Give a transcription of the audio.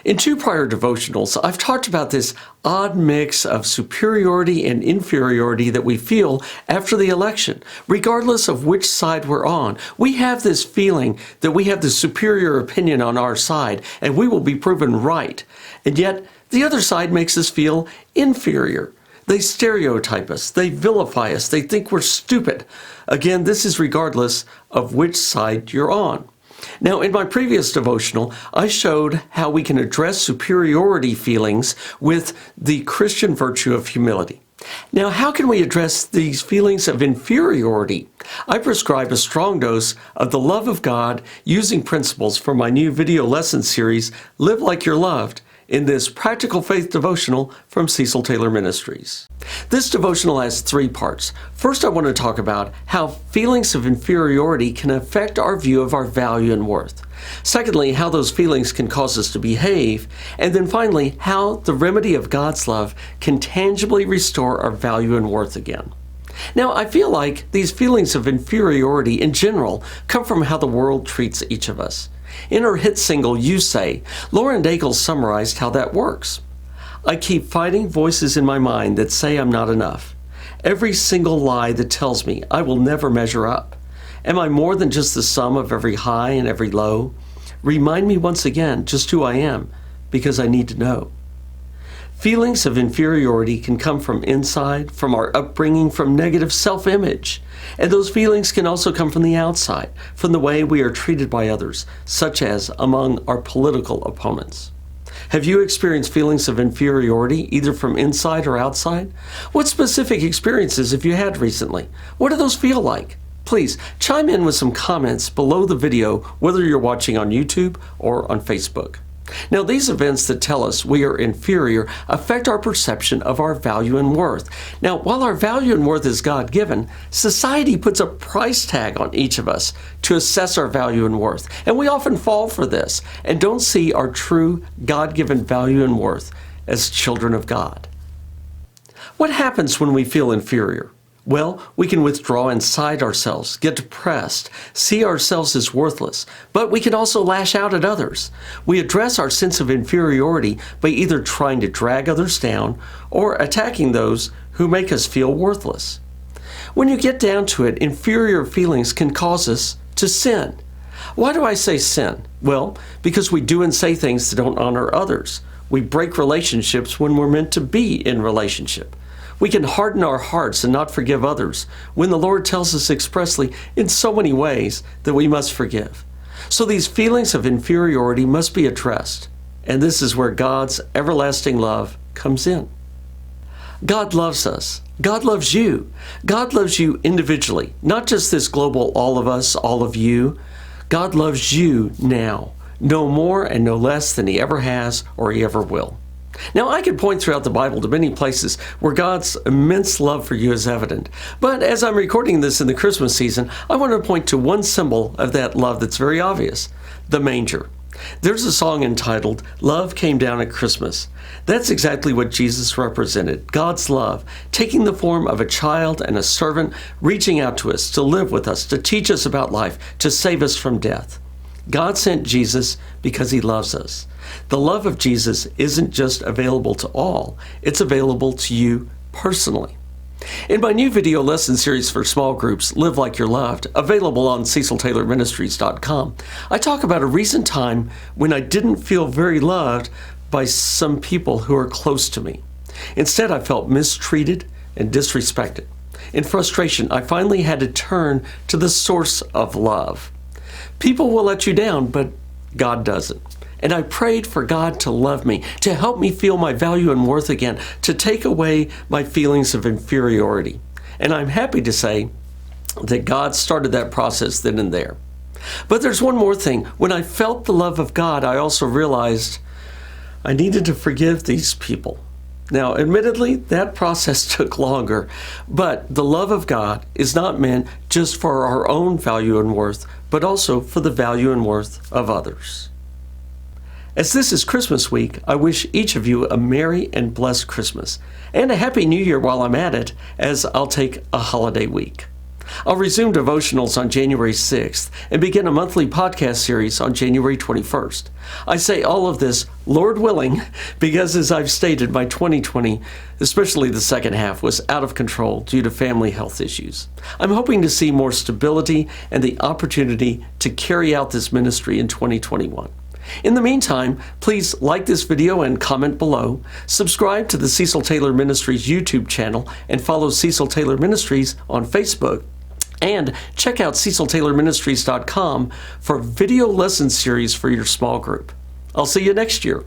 In two prior devotionals, I've talked about this odd mix of superiority and inferiority that we feel after the election, regardless of which side we're on. We have this feeling that we have the superior opinion on our side, and we will be proven right. And yet, the other side makes us feel inferior. They stereotype us, they vilify us, they think we're stupid. Again, this is regardless of which side you're on. Now, in my previous devotional, I showed how we can address superiority feelings with the Christian virtue of humility. Now, how can we address these feelings of inferiority? I prescribe a strong dose of the love of God using principles from my new video lesson series, Live Like You're Loved, in this Practical Faith devotional from Cecil Taylor Ministries. This devotional has three parts. First, I want to talk about how feelings of inferiority can affect our view of our value and worth. Secondly, how those feelings can cause us to behave. And then finally, how the remedy of God's love can tangibly restore our value and worth again. Now, I feel like these feelings of inferiority in general come from how the world treats each of us. In her hit single, You Say, Lauren Daigle summarized how that works. I keep fighting voices in my mind that say I'm not enough. Every single lie that tells me I will never measure up. Am I more than just the sum of every high and every low? Remind me once again just who I am, because I need to know. Feelings of inferiority can come from inside, from our upbringing, from negative self-image. And those feelings can also come from the outside, from the way we are treated by others, such as among our political opponents. Have you experienced feelings of inferiority, either from inside or outside? What specific experiences have you had recently? What do those feel like? Please chime in with some comments below the video, whether you're watching on YouTube or on Facebook. Now, these events that tell us we are inferior affect our perception of our value and worth. Now, while our value and worth is God-given, society puts a price tag on each of us to assess our value and worth. And we often fall for this and don't see our true God-given value and worth as children of God. What happens when we feel inferior? Well, we can withdraw inside ourselves, get depressed, see ourselves as worthless, but we can also lash out at others. We address our sense of inferiority by either trying to drag others down or attacking those who make us feel worthless. When you get down to it, inferior feelings can cause us to sin. Why do I say sin? Well, because we do and say things that don't honor others. We break relationships when we're meant to be in relationship. We can harden our hearts and not forgive others when the Lord tells us expressly in so many ways that we must forgive. So these feelings of inferiority must be addressed, and this is where God's everlasting love comes in. God loves us. God loves you. God loves you individually, not just this global all of us, all of you. God loves you now, no more and no less than He ever has or He ever will. Now, I could point throughout the Bible to many places where God's immense love for you is evident. But as I'm recording this in the Christmas season, I want to point to one symbol of that love that's very obvious: the manger. There's a song entitled, Love Came Down at Christmas. That's exactly what Jesus represented, God's love, taking the form of a child and a servant, reaching out to us, to live with us, to teach us about life, to save us from death. God sent Jesus because He loves us. The love of Jesus isn't just available to all, it's available to you personally. In my new video lesson series for small groups, Live Like You're Loved, available on CecilTaylorMinistries.com, I talk about a recent time when I didn't feel very loved by some people who are close to me. Instead, I felt mistreated and disrespected. In frustration, I finally had to turn to the source of love. People will let you down, but God doesn't. And I prayed for God to love me, to help me feel my value and worth again, to take away my feelings of inferiority. And I'm happy to say that God started that process then and there. But there's one more thing. When I felt the love of God, I also realized I needed to forgive these people. Now, admittedly, that process took longer, but the love of God is not meant just for our own value and worth, but also for the value and worth of others. As this is Christmas week, I wish each of you a merry and blessed Christmas, and a happy New Year while I'm at it, as I'll take a holiday week. I'll resume devotionals on January 6th and begin a monthly podcast series on January 21st. I say all of this, Lord willing, because as I've stated, my 2020, especially the second half, was out of control due to family health issues. I'm hoping to see more stability and the opportunity to carry out this ministry in 2021. In the meantime, please like this video and comment below, subscribe to the Cecil Taylor Ministries YouTube channel, and follow Cecil Taylor Ministries on Facebook. And check out ceciltaylorministries.com for video lesson series for your small group. I'll see you next year.